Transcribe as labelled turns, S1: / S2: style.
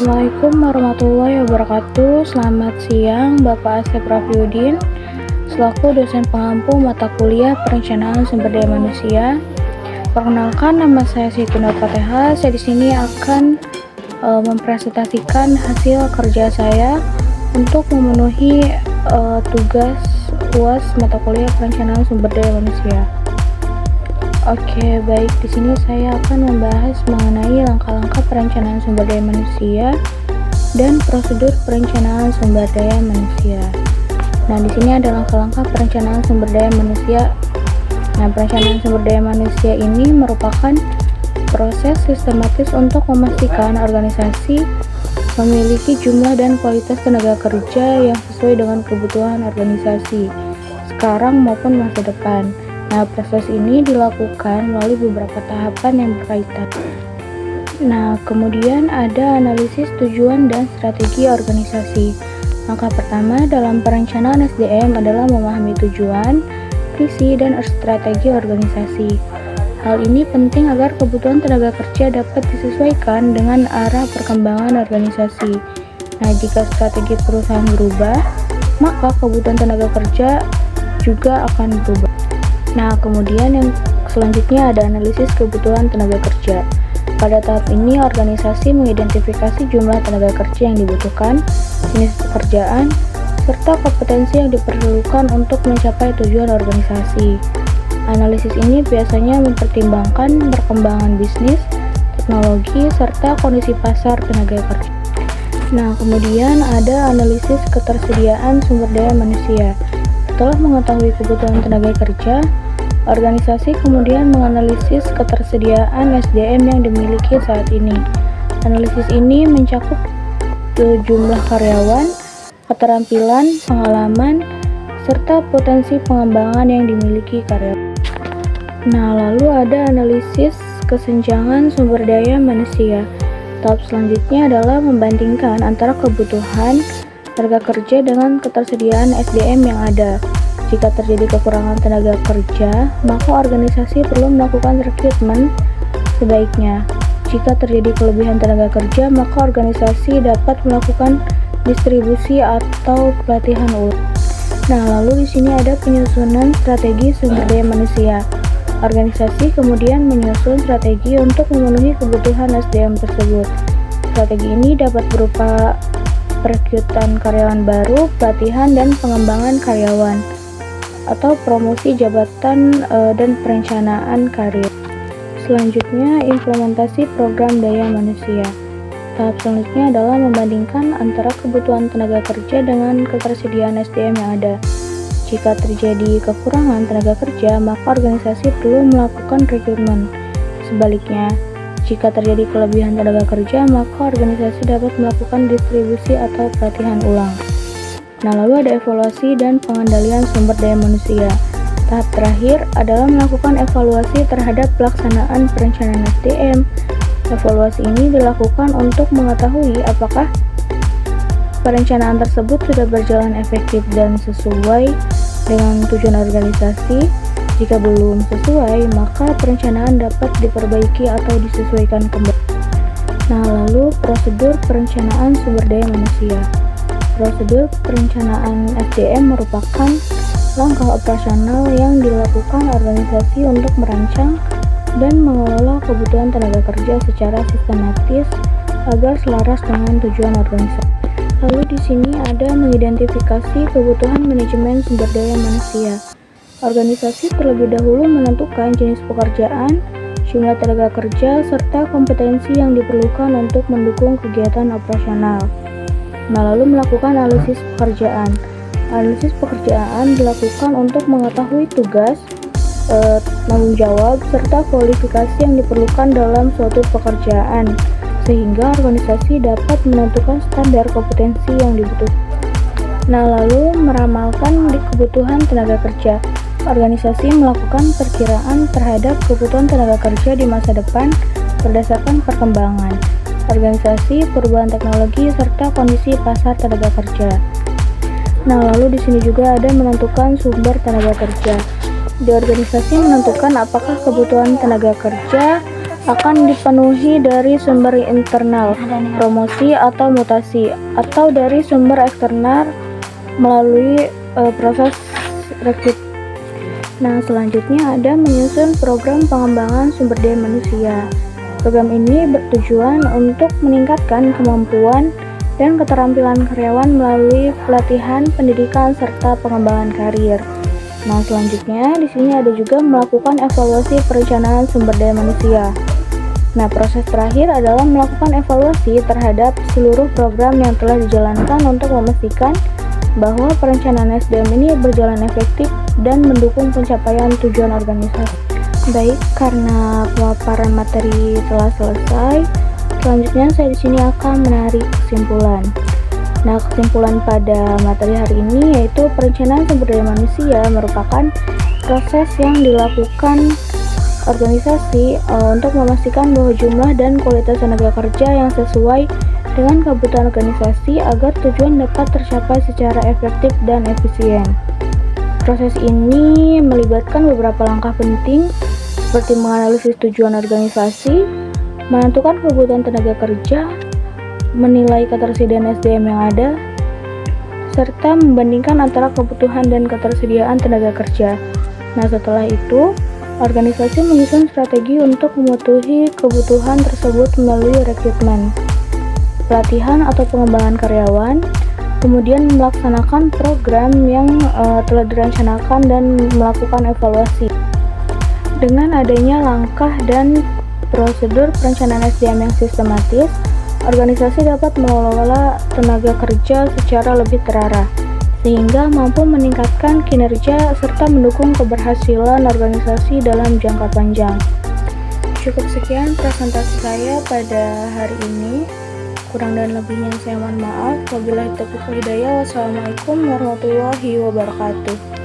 S1: Assalamualaikum warahmatullahi wabarakatuh. Selamat siang Bapak Asep Rafiuddin, selaku dosen pengampu mata kuliah Perencanaan Sumber Daya Manusia. Perkenalkan, nama saya Siti Nur Fatihah. Saya di sini akan mempresentasikan hasil kerja saya untuk memenuhi tugas UAS mata kuliah Perencanaan Sumber Daya Manusia. Oke, baik. Di sini saya akan membahas mengenai langkah-langkah perencanaan sumber daya manusia dan prosedur perencanaan sumber daya manusia. Nah, di sini ada langkah-langkah perencanaan sumber daya manusia. Nah, perencanaan sumber daya manusia ini merupakan proses sistematis untuk memastikan organisasi memiliki jumlah dan kualitas tenaga kerja yang sesuai dengan kebutuhan organisasi sekarang maupun masa depan. Nah, proses ini dilakukan melalui beberapa tahapan yang berkaitan. Nah, kemudian ada analisis tujuan dan strategi organisasi. Langkah pertama dalam perencanaan SDM adalah memahami tujuan, visi, dan strategi organisasi. Hal ini penting agar kebutuhan tenaga kerja dapat disesuaikan dengan arah perkembangan organisasi. Nah, jika strategi perusahaan berubah, maka kebutuhan tenaga kerja juga akan berubah. Nah, kemudian yang selanjutnya ada analisis kebutuhan tenaga kerja. Pada tahap ini, organisasi mengidentifikasi jumlah tenaga kerja yang dibutuhkan, jenis pekerjaan, serta kompetensi yang diperlukan untuk mencapai tujuan organisasi. Analisis ini biasanya mempertimbangkan perkembangan bisnis, teknologi, serta kondisi pasar tenaga kerja. Nah, kemudian ada analisis ketersediaan sumber daya manusia. Setelah mengetahui kebutuhan tenaga kerja, organisasi kemudian menganalisis ketersediaan SDM yang dimiliki saat ini. Analisis ini mencakup jumlah karyawan, keterampilan, pengalaman, serta potensi pengembangan yang dimiliki karyawan. Nah, lalu ada analisis kesenjangan sumber daya manusia. Tahap selanjutnya adalah membandingkan antara kebutuhan tenaga kerja dengan ketersediaan SDM yang ada. Jika terjadi kekurangan tenaga kerja, maka organisasi perlu melakukan rekrutmen sebaiknya. Jika terjadi kelebihan tenaga kerja, maka organisasi dapat melakukan distribusi atau pelatihan ulang. Nah, lalu di sini ada penyusunan strategi sumber daya manusia. Organisasi kemudian menyusun strategi untuk memenuhi kebutuhan SDM tersebut. Strategi ini dapat berupa perekrutan karyawan baru, pelatihan dan pengembangan karyawan, atau promosi jabatan dan perencanaan karir. Selanjutnya, implementasi program daya manusia. Tahap selanjutnya adalah membandingkan antara kebutuhan tenaga kerja dengan ketersediaan SDM yang ada. Jika terjadi kekurangan tenaga kerja, maka organisasi perlu melakukan rekrutmen. Sebaliknya, jika terjadi kelebihan tenaga kerja, maka organisasi dapat melakukan distribusi atau pelatihan ulang. Nah, lalu ada evaluasi dan pengendalian sumber daya manusia. Tahap terakhir adalah melakukan evaluasi terhadap pelaksanaan perencanaan SDM. Evaluasi ini dilakukan untuk mengetahui apakah perencanaan tersebut sudah berjalan efektif dan sesuai dengan tujuan organisasi. Jika belum sesuai, maka perencanaan dapat diperbaiki atau disesuaikan kembali. Nah, lalu prosedur perencanaan sumber daya manusia. Prosedur perencanaan SDM merupakan langkah operasional yang dilakukan organisasi untuk merancang dan mengelola kebutuhan tenaga kerja secara sistematis agar selaras dengan tujuan organisasi. Lalu di sini ada mengidentifikasi kebutuhan manajemen sumber daya manusia. Organisasi terlebih dahulu menentukan jenis pekerjaan, jumlah tenaga kerja, serta kompetensi yang diperlukan untuk mendukung kegiatan operasional. Nah, lalu melakukan analisis pekerjaan. Analisis pekerjaan dilakukan untuk mengetahui tugas, tanggung jawab, serta kualifikasi yang diperlukan dalam suatu pekerjaan, sehingga organisasi dapat menentukan standar kompetensi yang dibutuhkan. Nah, lalu meramalkan kebutuhan tenaga kerja. Organisasi melakukan perkiraan terhadap kebutuhan tenaga kerja di masa depan berdasarkan perkembangan organisasi, perubahan teknologi, serta kondisi pasar tenaga kerja. Nah, lalu di sini juga ada menentukan sumber tenaga kerja. Di organisasi menentukan apakah kebutuhan tenaga kerja akan dipenuhi dari sumber internal, promosi atau mutasi, atau dari sumber eksternal melalui proses rekrut. Nah, selanjutnya ada menyusun program pengembangan sumber daya manusia. Program ini bertujuan untuk meningkatkan kemampuan dan keterampilan karyawan melalui pelatihan, pendidikan, serta pengembangan karir. Nah, selanjutnya di sini ada juga melakukan evaluasi perencanaan sumber daya manusia. Nah, proses terakhir adalah melakukan evaluasi terhadap seluruh program yang telah dijalankan untuk memastikan bahwa perencanaan SDM ini berjalan efektif dan mendukung pencapaian tujuan organisasi. Baik, karena pemaparan materi telah selesai, selanjutnya saya di sini akan menarik kesimpulan. Nah, kesimpulan pada materi hari ini yaitu perencanaan sumber daya manusia merupakan proses yang dilakukan organisasi untuk memastikan bahwa jumlah dan kualitas tenaga kerja yang sesuai dengan kebutuhan organisasi agar tujuan dapat tercapai secara efektif dan efisien. Proses ini melibatkan beberapa langkah penting seperti menganalisis tujuan organisasi, menentukan kebutuhan tenaga kerja, menilai ketersediaan SDM yang ada, serta membandingkan antara kebutuhan dan ketersediaan tenaga kerja. Nah, setelah itu, organisasi menyusun strategi untuk memenuhi kebutuhan tersebut melalui rekrutmen, pelatihan atau pengembangan karyawan, kemudian melaksanakan program yang telah direncanakan dan melakukan evaluasi. Dengan adanya langkah dan prosedur perencanaan SDM yang sistematis, organisasi dapat mengelola tenaga kerja secara lebih terarah, sehingga mampu meningkatkan kinerja serta mendukung keberhasilan organisasi dalam jangka panjang. Cukup sekian presentasi saya pada hari ini. Kurang dan lebihnya saya mohon maaf. Wabillahi taufiq wal hidayah. Wassalamualaikum warahmatullahi wabarakatuh.